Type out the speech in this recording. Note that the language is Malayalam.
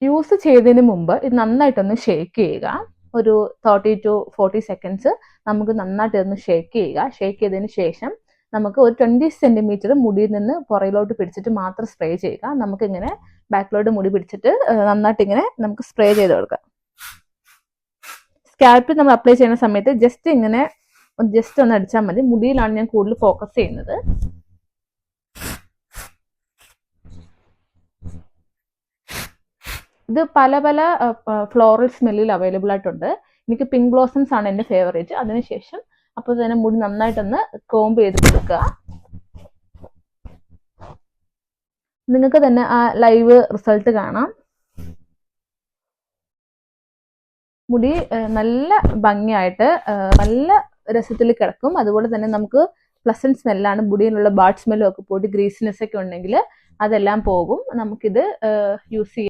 യൂസ് ചെയ്തതിന് മുമ്പ് ഇത് നന്നായിട്ടൊന്ന് ഷേക്ക് ചെയ്യുക. ഒരു 30 to 40 സെക്കൻഡ്സ് നമുക്ക് നന്നായിട്ട് ഒന്ന് ഷേക്ക് ചെയ്യുക. ഷേക്ക് ചെയ്തതിന് ശേഷം നമുക്ക് ഒരു 20 സെന്റിമീറ്റർ മുടിയിൽ നിന്ന് പുറയിലോട്ട് പിടിച്ചിട്ട് മാത്രം സ്പ്രേ ചെയ്യുക. നമുക്കിങ്ങനെ ബാക്കിലോട്ട് മുടി പിടിച്ചിട്ട് നന്നായിട്ട് ഇങ്ങനെ നമുക്ക് സ്പ്രേ ചെയ്ത് കൊടുക്കാം. സ്കാൽപ്പിൽ നമ്മൾ അപ്ലൈ ചെയ്യുന്ന സമയത്ത് ജസ്റ്റ് ഒന്ന് അടിച്ചാൽ മതി. മുടിയിലാണ് ഞാൻ കൂടുതൽ ഫോക്കസ് ചെയ്യുന്നത്. ഇത് പല പല ഫ്ലോറൽ സ്മെല്ലിൽ അവൈലബിൾ ആയിട്ടുണ്ട്. എനിക്ക് പിങ്ക് ബ്ലോസംസ് ആണ് എൻ്റെ ഫേവറേറ്റ്. അതിനുശേഷം അപ്പോൾ തന്നെ മുടി നന്നായിട്ടൊന്ന് കോംബ് ചെയ്ത് കൊടുക്കുക. നിങ്ങൾക്ക് തന്നെ ആ ലൈവ് റിസൾട്ട് കാണാം. മുടി നല്ല ഭംഗിയായിട്ട് നല്ല രസത്തിൽ കിടക്കും. അതുപോലെ തന്നെ നമുക്ക് പ്ലസന്റ് സ്മെല്ലാണ്. മുടിയിലുള്ള ബാഡ് സ്മെല്ലും ഒക്കെ പോയിട്ട് ഗ്രീസിനെസ് ഒക്കെ ഉണ്ടെങ്കിൽ അതെല്ലാം പോകും. നമുക്കിത് യൂസ് ചെയ്യാം.